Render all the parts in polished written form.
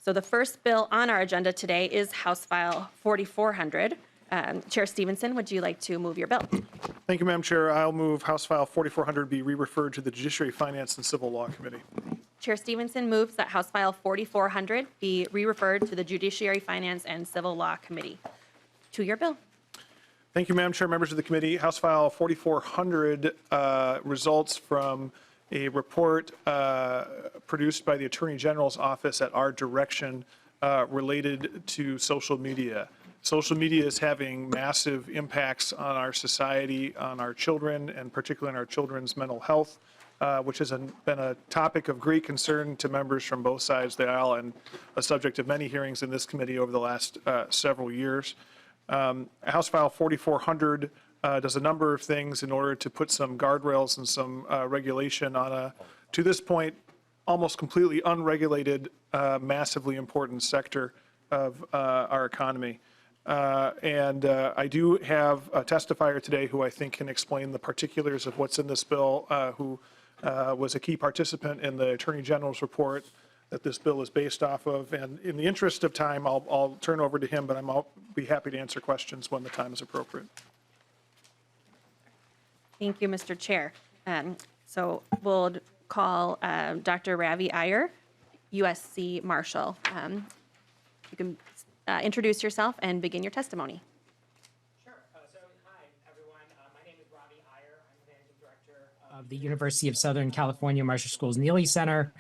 So the first bill on our agenda today is House File 4400. Chair Stevenson, would you like to move your bill? Thank you, Madam Chair. I'll move House File 4400 be re-referred to the Judiciary, Finance, and Civil Law Committee. Chair Stevenson moves that House File 4400 be re-referred to the Judiciary, Finance, and Civil Law Committee. To your bill. Thank you, Madam Chair, members of the committee. House File 4400 results from a report produced by the Attorney General's office at our direction related to social media. Social media is having massive impacts on our society, on our children, and particularly on our children's mental health, which has been a topic of great concern to members from both sides of the aisle and a subject of many hearings in this committee over the last several years. House File 4400 does a number of things in order to put some guardrails and some regulation on a, to this point, almost completely unregulated, massively important sector of our economy. I do have a testifier today who I think can explain the particulars of what's in this bill, who was a key participant in the Attorney General's report that this bill is based off of. And in the interest of time, I'll turn over to him, but I'll be happy to answer questions when the time is appropriate. Thank you, Mr. Chair. So we'll call Dr. Ravi Iyer, USC Marshal. You can introduce yourself and begin your testimony. Sure. Hi, everyone. My name is Ravi Iyer. I'm the Managing Director of the University of Southern California Marshall School's Neely Center.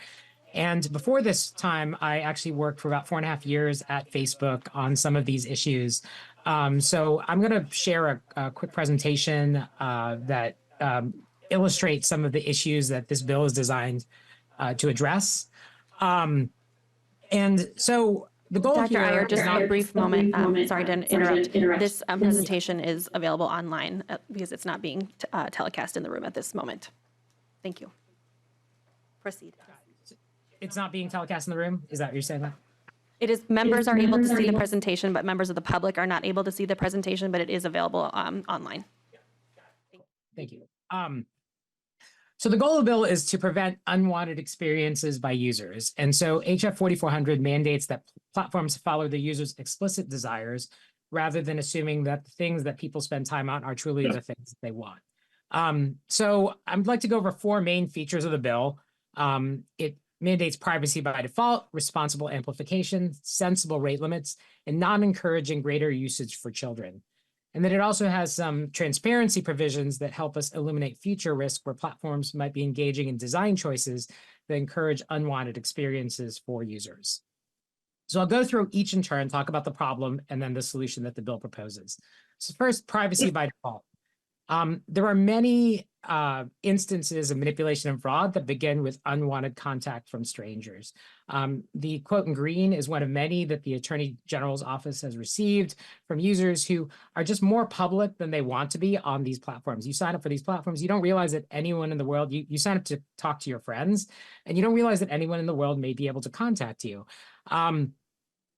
And before this time, I actually worked for about 4.5 years at Facebook on some of these issues. So I'm going to share a quick presentation that illustrates some of the issues that this bill is designed to address. And so the goal Dr. here— Iyer, just a brief moment. Sorry to interrupt. This presentation is available online because it's not being telecast in the room at this moment. Thank you. Proceed. It's not being telecast in the room? Is that what you're saying? It is, members are able to see the presentation, but members of the public are not able to see the presentation, but it is available online. Thank you. So the goal of the bill is to prevent unwanted experiences by users. And so HF 4400 mandates that platforms follow the user's explicit desires rather than assuming that the things that people spend time on are truly the things that they want. So I'd like to go over 4 main features of the bill. It mandates privacy by default, responsible amplification, sensible rate limits, and non-encouraging greater usage for children. And then it also has some transparency provisions that help us eliminate future risk where platforms might be engaging in design choices that encourage unwanted experiences for users. So I'll go through each in turn, talk about the problem, and then the solution that the bill proposes. So first, privacy by default. There are many instances of manipulation and fraud that begin with unwanted contact from strangers. The quote in green is one of many that the Attorney General's office has received from users who are just more public than they want to be on these platforms. You sign up for these platforms, you don't realize that anyone in the world, you sign up to talk to your friends, and you don't realize that anyone in the world may be able to contact you.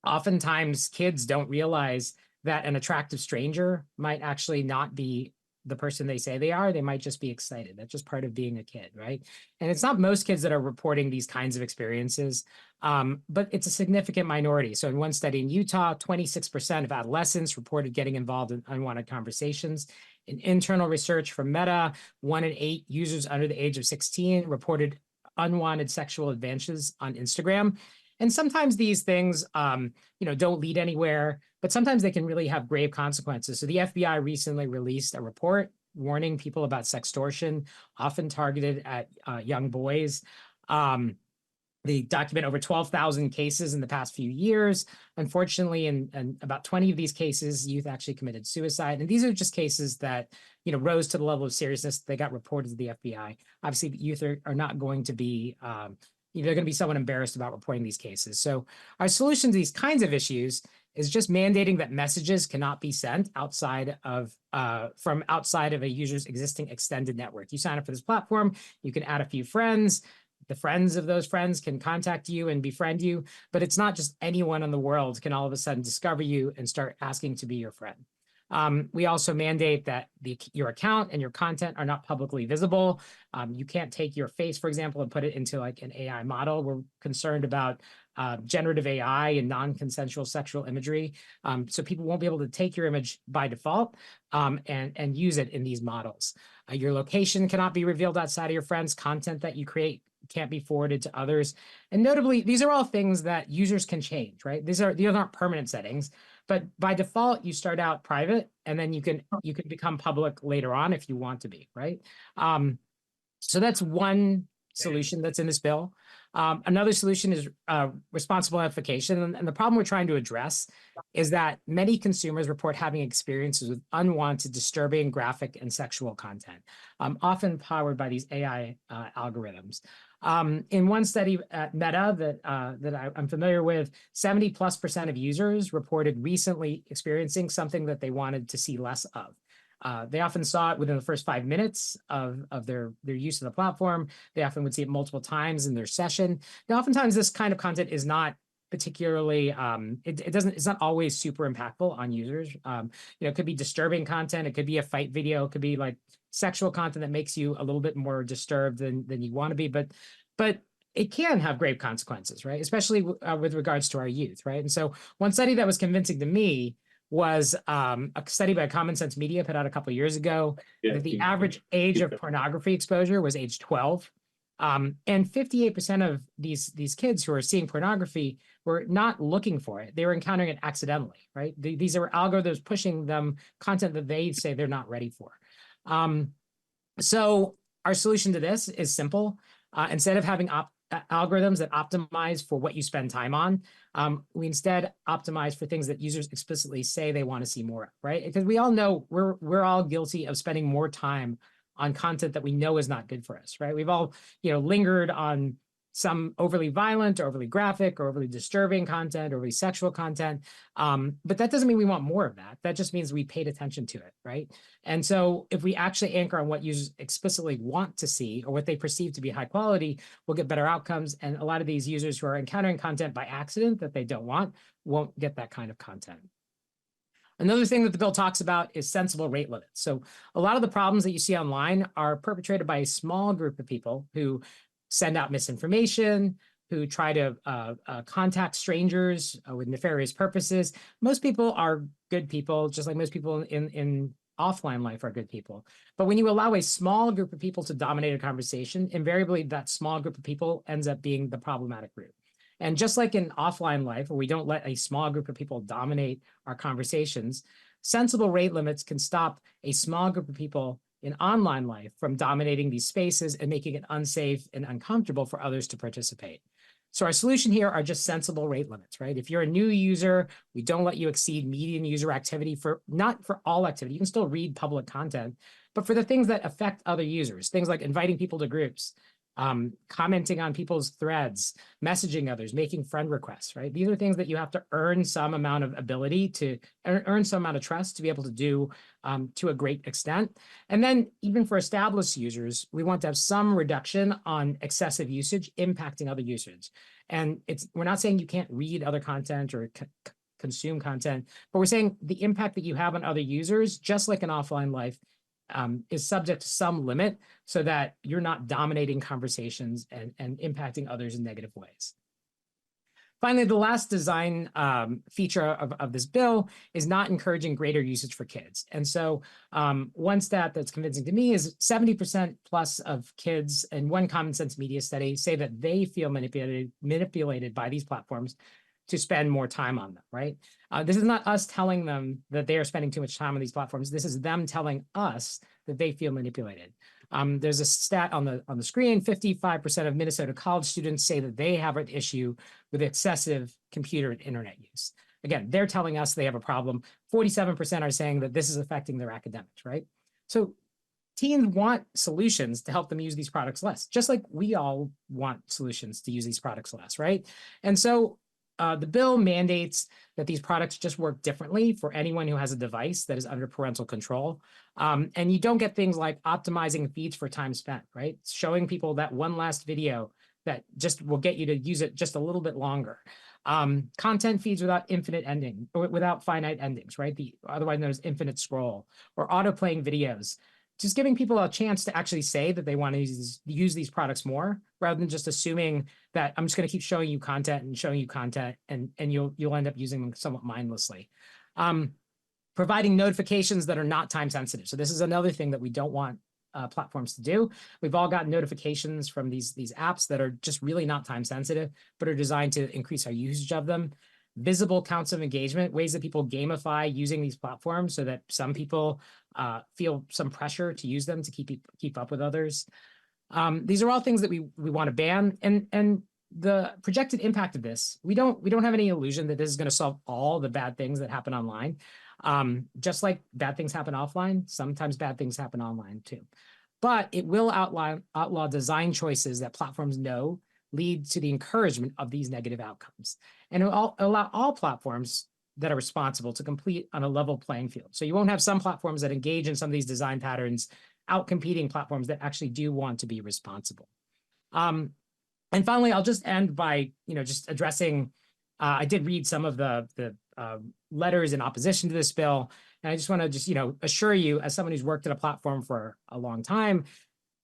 Oftentimes, kids don't realize that an attractive stranger might actually not be the person they say they are. They might just be excited. That's just part of being a kid, right? And it's not most kids that are reporting these kinds of experiences, but it's a significant minority. So in one study in Utah, 26% of adolescents reported getting involved in unwanted conversations. In internal research from Meta, 1 in 8 users under the age of 16 reported unwanted sexual advances on Instagram. And sometimes these things, don't lead anywhere, but sometimes they can really have grave consequences. So the FBI recently released a report warning people about sextortion, often targeted at young boys. They document over 12,000 cases in the past few years. Unfortunately, in about 20 of these cases, youth actually committed suicide. And these are just cases that, rose to the level of seriousness. They got reported to the FBI. Obviously, youth are not going to be they're going to be somewhat embarrassed about reporting these cases. So our solution to these kinds of issues is just mandating that messages cannot be sent outside of from outside of a user's existing extended network. You sign up for this platform, you can add a few friends. The friends of those friends can contact you and befriend you, but it's not just anyone in the world can all of a sudden discover you and start asking to be your friend. We also mandate that your account and your content are not publicly visible. You can't take your face, for example, and put it into like an AI model. We're concerned about generative AI and non-consensual sexual imagery. So people won't be able to take your image by default and use it in these models. Your location cannot be revealed outside of your friends. Content that you create can't be forwarded to others. And notably, these are all things that users can change, right? These aren't permanent settings, but by default, you start out private, and then you can become public later on if you want to be, right? So that's one solution that's in this bill. Another solution is responsible amplification. And the problem we're trying to address is that many consumers report having experiences with unwanted, disturbing, graphic, and sexual content, often powered by these AI algorithms. In one study at Meta that I'm familiar with, 70+% of users reported recently experiencing something that they wanted to see less of. They often saw it within the first 5 minutes of their use of the platform. They often would see it multiple times in their session. Now, oftentimes this kind of content is not particularly, it's not always super impactful on users. It could be disturbing content. It could be a fight video. It could be like sexual content that makes you a little bit more disturbed than you want to be. But it can have grave consequences, right? Especially with regards to our youth, right? And so one study that was convincing to me was a study by Common Sense Media put out a couple of years ago, that the average age of pornography exposure was age 12. And 58% of these kids who are seeing pornography were not looking for it. They were encountering it accidentally, right? These are algorithms pushing them content that they say they're not ready for. So our solution to this is simple. Instead of having algorithms that optimize for what you spend time on, we instead optimize for things that users explicitly say they want to see more of, right? Because we all know we're all guilty of spending more time on content that we know is not good for us, right? We've all, lingered on some overly violent, or overly graphic, or overly disturbing content, or overly sexual content. But that doesn't mean we want more of that. That just means we paid attention to it, right? And so if we actually anchor on what users explicitly want to see, or what they perceive to be high quality, we'll get better outcomes. And a lot of these users who are encountering content by accident that they don't want won't get that kind of content. Another thing that the bill talks about is sensible rate limits. So a lot of the problems that you see online are perpetrated by a small group of people who send out misinformation, who try to contact strangers with nefarious purposes. Most people are good people, just like most people in offline life are good people. But when you allow a small group of people to dominate a conversation, invariably that small group of people ends up being the problematic group. And just like in offline life, where we don't let a small group of people dominate our conversations, sensible rate limits can stop a small group of people in online life from dominating these spaces and making it unsafe and uncomfortable for others to participate. So our solution here are just sensible rate limits, right? If you're a new user, we don't let you exceed median user activity not for all activity. You can still read public content, but for the things that affect other users, things like inviting people to groups, commenting on people's threads, messaging others, making friend requests, right? These are things that you have to earn some amount of ability to earn some amount of trust to be able to do to a great extent. And then even for established users, we want to have some reduction on excessive usage impacting other users. And we're not saying you can't read other content or consume content, but we're saying the impact that you have on other users, just like in offline life, is subject to some limit so that you're not dominating conversations and impacting others in negative ways. Finally, the last design feature of this bill is not encouraging greater usage for kids. And so one stat that's convincing to me is 70% plus of kids in one Common Sense Media study say that they feel manipulated by these platforms to spend more time on them, right? This is not us telling them that they are spending too much time on these platforms. This is them telling us that they feel manipulated. There's a stat on the screen, 55% of Minnesota college students say that they have an issue with excessive computer and internet use. Again, they're telling us they have a problem. 47% are saying that this is affecting their academics, right? So teens want solutions to help them use these products less, just like we all want solutions to use these products less, right? And so the bill mandates that these products just work differently for anyone who has a device that is under parental control. And you don't get things like optimizing feeds for time spent, right? Showing people that one last video that just will get you to use it just a little bit longer. Content feeds without infinite ending, or without finite endings, right? Otherwise known as infinite scroll, or auto-playing videos just giving people a chance to actually say that they want to use these products more, rather than just assuming that I'm just going to keep showing you content and showing you content, and you'll end up using them somewhat mindlessly. Providing notifications that are not time sensitive. So this is another thing that we don't want platforms to do. We've all gotten notifications from these apps that are just really not time sensitive, but are designed to increase our usage of them. Visible counts of engagement, ways that people gamify using these platforms so that some people feel some pressure to use them to keep up with others. These are all things that we want to ban, and the projected impact of this, we don't have any illusion that this is going to solve all the bad things that happen online. Just like bad things happen offline, sometimes bad things happen online too. But it will outlaw design choices that platforms know lead to the encouragement of these negative outcomes. And it will allow all platforms that are responsible to compete on a level playing field. So you won't have some platforms that engage in some of these design patterns out-competing platforms that actually do want to be responsible. And finally, I'll just end by just addressing, I did read some of the letters in opposition to this bill, and I just want to assure you, as someone who's worked at a platform for a long time,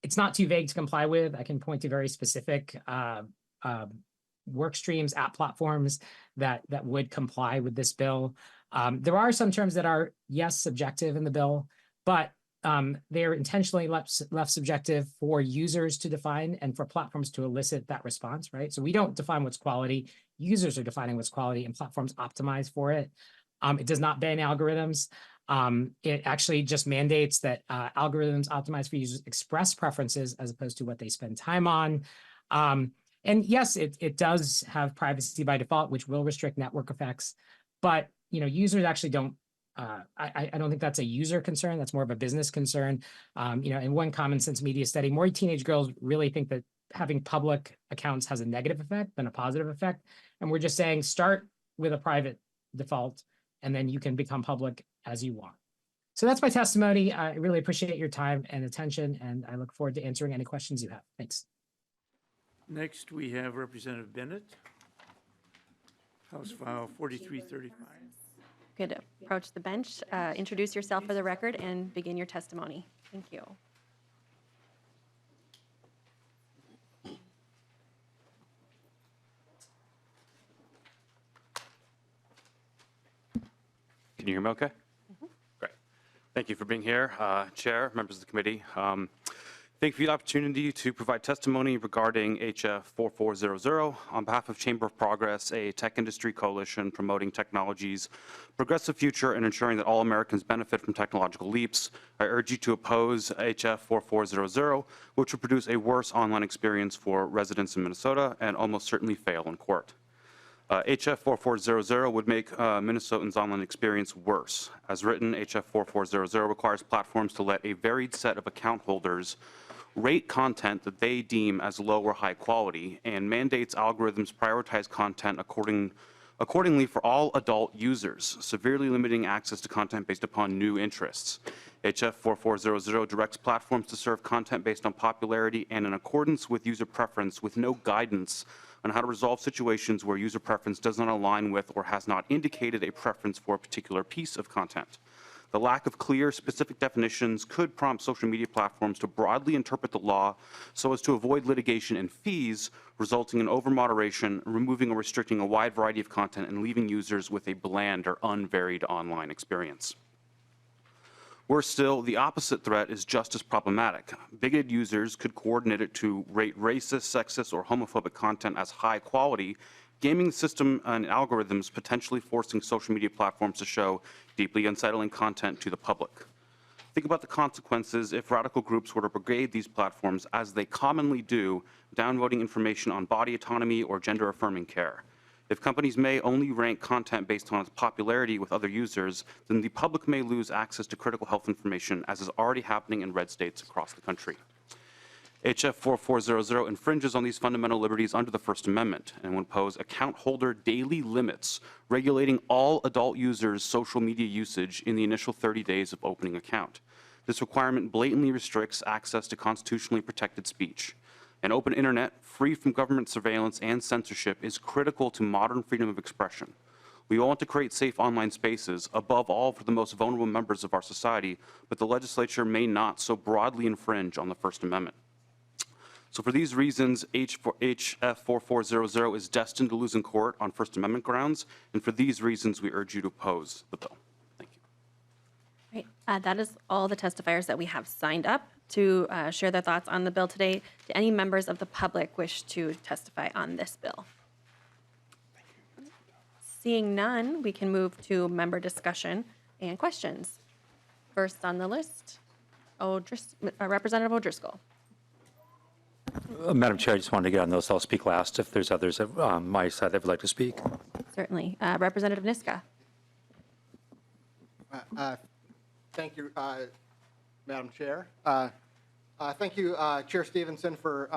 it's not too vague to comply with. I can point to very specific work streams, app platforms that would comply with this bill. There are some terms that are, yes, subjective in the bill, but they're intentionally left subjective for users to define and for platforms to elicit that response, right? So we don't define what's quality. Users are defining what's quality, and platforms optimize for it. It does not ban algorithms. It actually just mandates that algorithms optimize for users' express preferences as opposed to what they spend time on. And yes, it does have privacy by default, which will restrict network effects. But users actually don't. I don't think that's a user concern. That's more of a business concern. In one common sense media study, more teenage girls really think that having public accounts has a negative effect than a positive effect. And we're just saying start with a private default, and then you can become public as you want. So that's my testimony. I really appreciate your time and attention, and I look forward to answering any questions you have. Thanks. Next, we have Representative Bennett, House File 4335. Could approach the bench, introduce yourself for the record, and begin your testimony. Thank you. Can you hear me okay? Great. Thank you for being here, Chair, members of the committee. Thank you for the opportunity to provide testimony regarding HF 4400 on behalf of Chamber of Progress, a tech industry coalition promoting technology's progressive future and ensuring that all Americans benefit from technological leaps. I urge you to oppose HF 4400, which would produce a worse online experience for residents in Minnesota and almost certainly fail in court. HF 4400 would make Minnesotans' online experience worse. As written, HF 4400 requires platforms to let a varied set of account holders rate content that they deem as low or high quality, and mandates algorithms prioritize content accordingly for all adult users, severely limiting access to content based upon new interests. HF 4400 directs platforms to serve content based on popularity and in accordance with user preference, with no guidance on how to resolve situations where user preference does not align with or has not indicated a preference for a particular piece of content. The lack of clear, specific definitions could prompt social media platforms to broadly interpret the law so as to avoid litigation and fees, resulting in overmoderation, removing or restricting a wide variety of content, and leaving users with a bland or unvaried online experience. Worse still, the opposite threat is just as problematic. Bigoted users could coordinate it to rate racist, sexist, or homophobic content as high quality, gaming the system and algorithms, potentially forcing social media platforms to show deeply unsettling content to the public. Think about the consequences if radical groups were to brigade these platforms, as they commonly do, downvoting information on body autonomy or gender-affirming care. If companies may only rank content based on its popularity with other users, then the public may lose access to critical health information, as is already happening in red states across the country. HF 4400 infringes on these fundamental liberties under the First Amendment and would impose account holder daily limits regulating all adult users' social media usage in the initial 30 days of opening account. This requirement blatantly restricts access to constitutionally protected speech. An open internet, free from government surveillance and censorship, is critical to modern freedom of expression. We want to create safe online spaces, above all for the most vulnerable members of our society, but the legislature may not so broadly infringe on the First Amendment. So for these reasons, HF 4400 is destined to lose in court on First Amendment grounds, and for these reasons, we urge you to oppose the bill. Thank you. Right. That is all the testifiers that we have signed up to share their thoughts on the bill today. Do any members of the public wish to testify on this bill? Seeing none, we can move to member discussion and questions. First on the list, Representative O'Driscoll. Madam Chair, I just wanted to get on those. I'll speak last if there's others on my side that would like to speak. Certainly. Representative Niska. Thank you, Madam Chair. Thank you, Chair Stevenson, for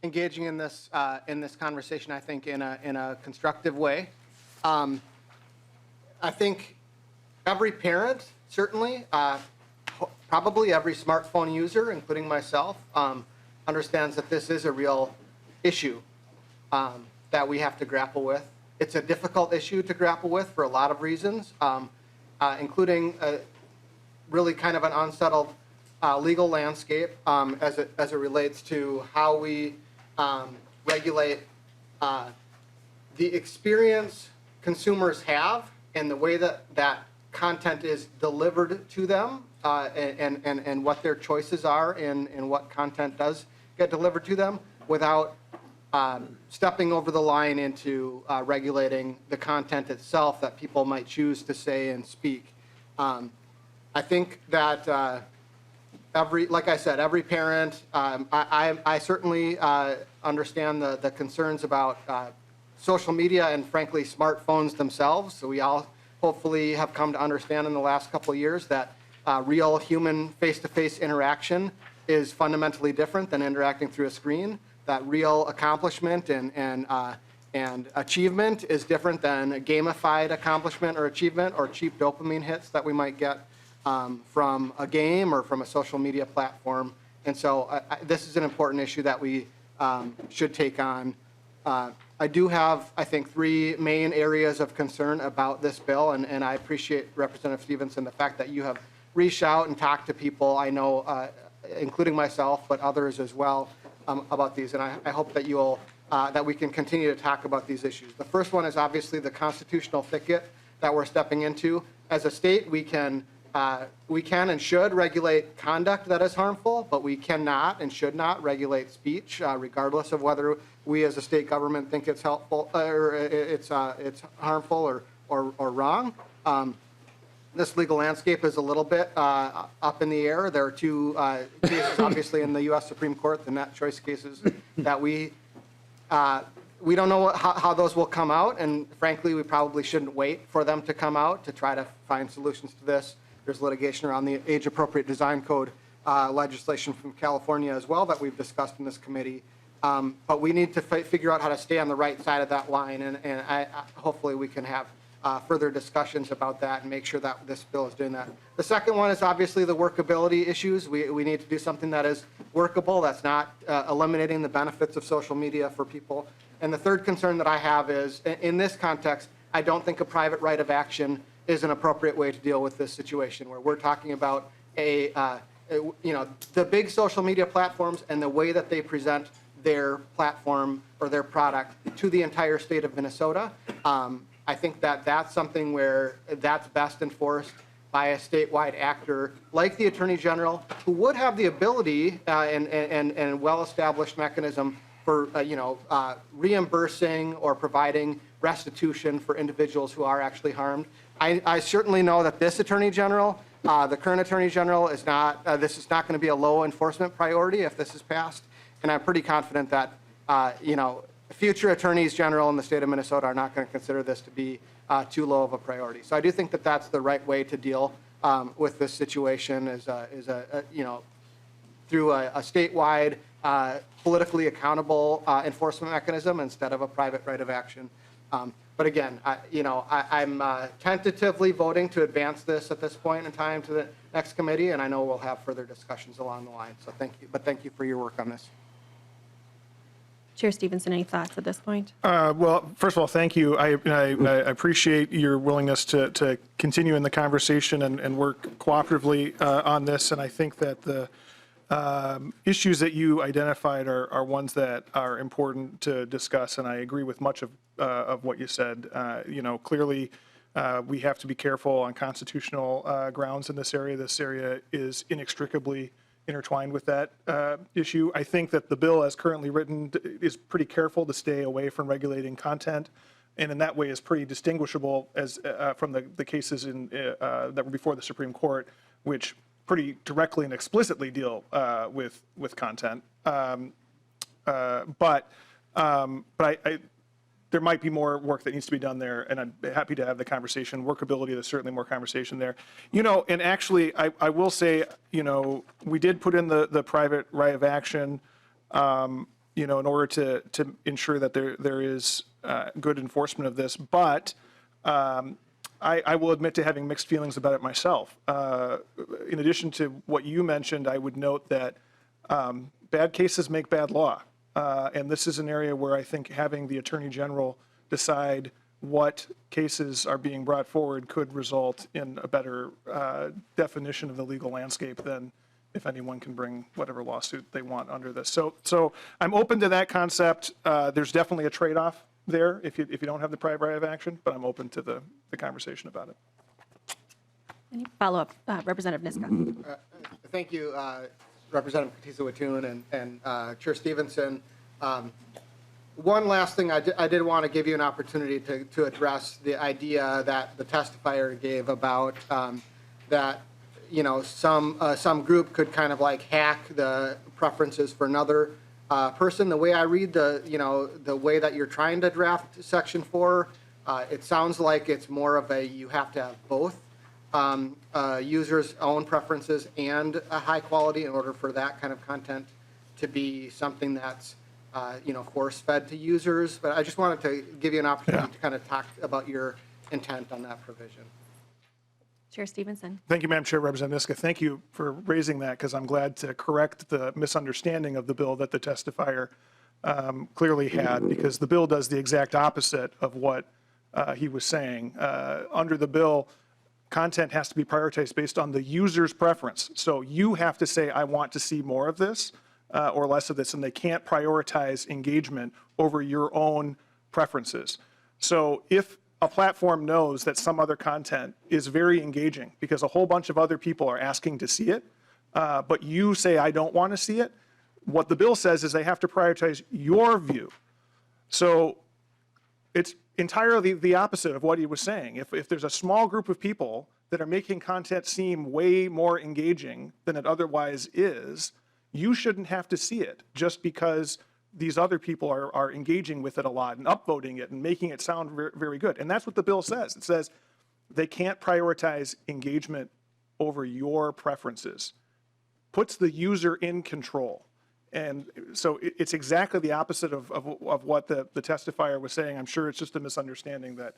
engaging in this conversation. I think in a constructive way. I think every parent, certainly, probably every smartphone user, including myself, understands that this is a real issue that we have to grapple with. It's a difficult issue to grapple with for a lot of reasons, including really kind of an unsettled legal landscape as it relates to how we regulate the experience consumers have and the way that content is delivered to them and what their choices are and what content does get delivered to them without stepping over the line into regulating the content itself that people might choose to say and speak. I think that like I said, every parent, I certainly understand the concerns about social media and frankly smartphones themselves. So we all hopefully have come to understand in the last couple of years that real human face-to-face interaction is fundamentally different than interacting through a screen. That real accomplishment and achievement is different than a gamified accomplishment or achievement or cheap dopamine hits that we might get from a game or from a social media platform. And so this is an important issue that we should take on. I do have, I think, three main areas of concern about this bill, and I appreciate Representative Stevenson, the fact that you have reached out and talked to people I know, including myself, but others as well, about these. And I hope that you'll, that we can continue to talk about these issues. The first one is obviously the constitutional thicket that we're stepping into. As a state, we can and should regulate conduct that is harmful, but we cannot and should not regulate speech, regardless of whether we as a state government think it's helpful or it's harmful or wrong. This legal landscape is a little bit up in the air. There are two cases, obviously, in the U.S. Supreme Court, the net choice cases, that we don't know how those will come out, and frankly, we probably shouldn't wait for them to come out to try to find solutions to this. There's litigation around the age-appropriate design code legislation from California as well that we've discussed in this committee. But we need to figure out how to stay on the right side of that line, and hopefully we can have further discussions about that and make sure that this bill is doing that. The second one is obviously the workability issues. We need to do something that is workable, that's not eliminating the benefits of social media for people. And the third concern that I have is, in this context, I don't think a private right of action is an appropriate way to deal with this situation, where we're talking about the big social media platforms and the way that they present their platform or their product to the entire state of Minnesota. I think that that's something where that's best enforced by a statewide actor like the Attorney General, who would have the ability and well-established mechanism for reimbursing or providing restitution for individuals who are actually harmed. I certainly know that this Attorney General, the current Attorney General, is not. This is not going to be a low enforcement priority if this is passed, and I'm pretty confident that future attorneys general in the state of Minnesota are not going to consider this to be too low of a priority. So I do think that that's the right way to deal with this situation, through a statewide, politically accountable enforcement mechanism instead of a private right of action. But again, I'm tentatively voting to advance this at this point in time to the next committee, and I know we'll have further discussions along the line. So thank you, but thank you for your work on this. Chair Stevenson, any thoughts at this point? Well, first of all, thank you. I appreciate your willingness to continue in the conversation and work cooperatively on this. And I think that the issues that you identified are ones that are important to discuss. And I agree with much of what you said. Clearly, we have to be careful on constitutional grounds in this area. This area is inextricably intertwined with that issue. I think that the bill as currently written is pretty careful to stay away from regulating content, and in that way is pretty distinguishable as from the cases that were before the Supreme Court, which pretty directly and explicitly deal with content. But there might be more work that needs to be done there, and I'm happy to have the conversation. Workability, there's certainly more conversation there. And actually, I will say, we did put in the private right of action, in order to ensure that there is good enforcement of this. But I will admit to having mixed feelings about it myself. In addition to what you mentioned, I would note that bad cases make bad law. And this is an area where I think having the Attorney General decide what cases are being brought forward could result in a better definition of the legal landscape than if anyone can bring whatever lawsuit they want under this. So I'm open to that concept. There's definitely a trade-off there if you don't have the private right of action, but I'm open to the conversation about it. Any follow-up, Representative Niska? Thank you, Representative Katiza-Watun and Chair Stevenson. One last thing, I did want to give you an opportunity to address the idea that the testifier gave about that, some group could kind of like hack the preferences for another person. The way I read the way that you're trying to draft Section 4, it sounds like it's more of you have to have both users' own preferences and a high quality in order for that kind of content to be something that's, force-fed to users. But I just wanted to give you an opportunity to kind of talk about your intent on that provision. Chair Stevenson. Thank you, Madam Chair. Representative Niska, thank you for raising that, because I'm glad to correct the misunderstanding of the bill that the testifier clearly had, because the bill does the exact opposite of what he was saying. Under the bill, content has to be prioritized based on the user's preference. So you have to say, I want to see more of this or less of this, and they can't prioritize engagement over your own preferences. So if a platform knows that some other content is very engaging because a whole bunch of other people are asking to see it, but you say, I don't want to see it, what the bill says is they have to prioritize your view. So it's entirely the opposite of what he was saying. If there's a small group of people that are making content seem way more engaging than it otherwise is, you shouldn't have to see it just because these other people are engaging with it a lot and upvoting it and making it sound very, very good. And that's what the bill says. It says they can't prioritize engagement over your preferences. Puts the user in control. And so it's exactly the opposite of what the testifier was saying. I'm sure it's just a misunderstanding that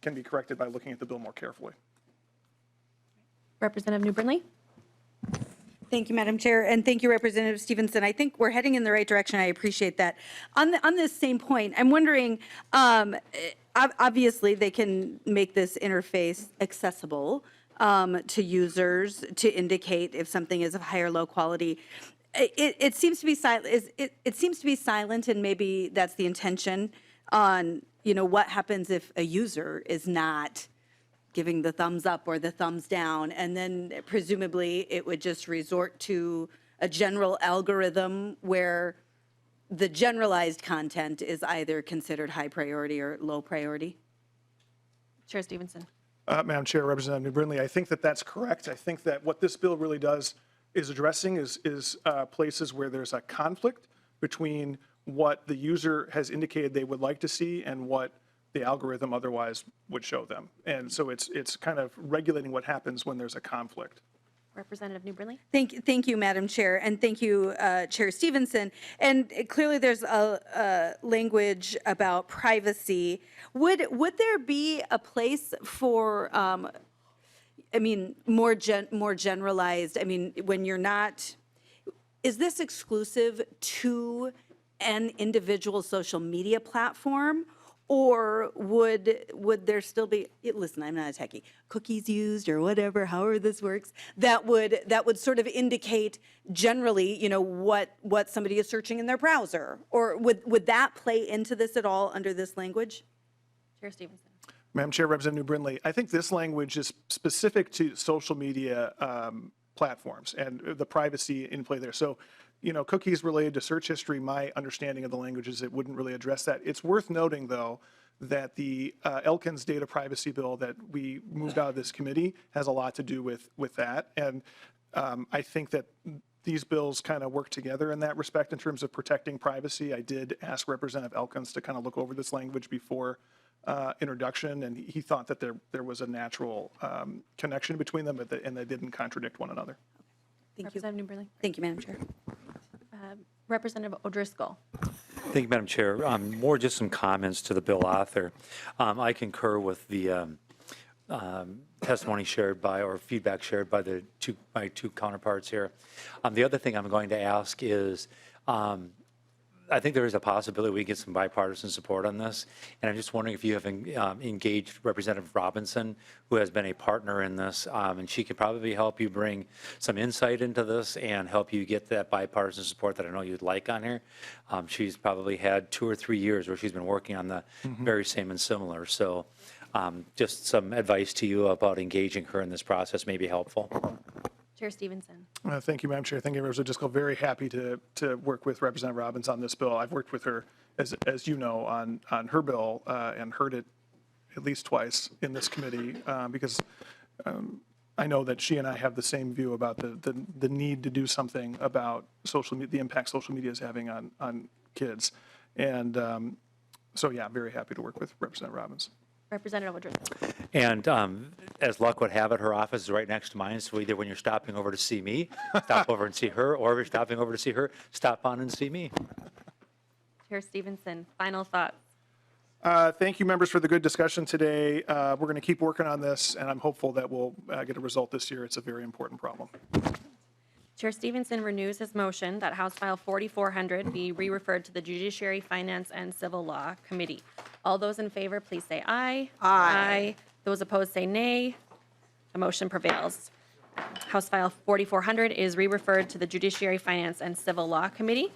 can be corrected by looking at the bill more carefully. Representative New Brindley. Thank you, Madam Chair, and thank you, Representative Stevenson. I think we're heading in the right direction. I appreciate that. On this same point, I'm wondering, obviously, they can make this interface accessible to users to indicate if something is of high or low quality. It seems to be silent. It seems to be silent, and maybe that's the intention on what happens if a user is not giving the thumbs up or the thumbs down, and then presumably it would just resort to a general algorithm where the generalized content is either considered high priority or low priority. Chair Stevenson. Madam Chair, Representative New Brindley, I think that that's correct. I think that what this bill really does is addressing is places where there's a conflict between what the user has indicated they would like to see and what the algorithm otherwise would show them. And so it's kind of regulating what happens when there's a conflict. Representative New Brindley. Thank you, Madam Chair, and thank you, Chair Stevenson. And clearly, there's a language about privacy. Would there be a place for, more generalized? When you're not, is this exclusive to an individual social media platform? Or would there still be, listen, I'm not a techie, cookies used or whatever, however this works, that would sort of indicate generally, you know, what somebody is searching in their browser? Or would that play into this at all under this language? Chair Stevenson. Madam Chair, Representative New Brindley, I think this language is specific to social media platforms and the privacy in play there. So, you know, cookies related to search history, my understanding of the language is it wouldn't really address that. It's worth noting, though, that the Elkins data privacy bill that we moved out of this committee has a lot to do with that. And I think that these bills kind of work together in that respect in terms of protecting privacy. I did ask Representative Elkins to kind of look over this language before introduction, and he thought that there was a natural connection between them, and they didn't contradict one another. Thank you. Representative New Brindley. Thank you, Madam Chair. Representative O'Driscoll. Thank you, Madam Chair. More just some comments to the bill author. I concur with the testimony shared by, or feedback shared by my two counterparts here. The other thing I'm going to ask is, I think there is a possibility we get some bipartisan support on this, and I'm just wondering if you have engaged Representative Robinson, who has been a partner in this, and she could probably help you bring some insight into this and help you get that bipartisan support that I know you'd like on here. She's probably had 2 or 3 years where she's been working on the very same and similar. So just some advice to you about engaging her in this process may be helpful. Chair Stevenson. Thank you, Madam Chair. Thank you, Representative Driscoll. Very happy to work with Representative Robbins on this bill. I've worked with her, as you know, on her bill and heard it at least twice in this committee because I know that she and I have the same view about the need to do something about the impact social media is having on kids. And so, yeah, I'm very happy to work with Representative Robbins. Representative O'Driscoll. And as luck would have it, her office is right next to mine, so either when you're stopping over to see me, stop over and see her, or if you're stopping over to see her, stop on and see me. Chair Stevenson, final thoughts. Thank you, members, for the good discussion today. We're going to keep working on this, and I'm hopeful that we'll get a result this year. It's a very important problem. Chair Stevenson renews his motion that House File 4400 be re-referred to the Judiciary, Finance, and Civil Law Committee. All those in favor, please say aye. Aye. Those opposed say nay. The motion prevails. House File 4400 is re-referred to the Judiciary, Finance, and Civil Law Committee.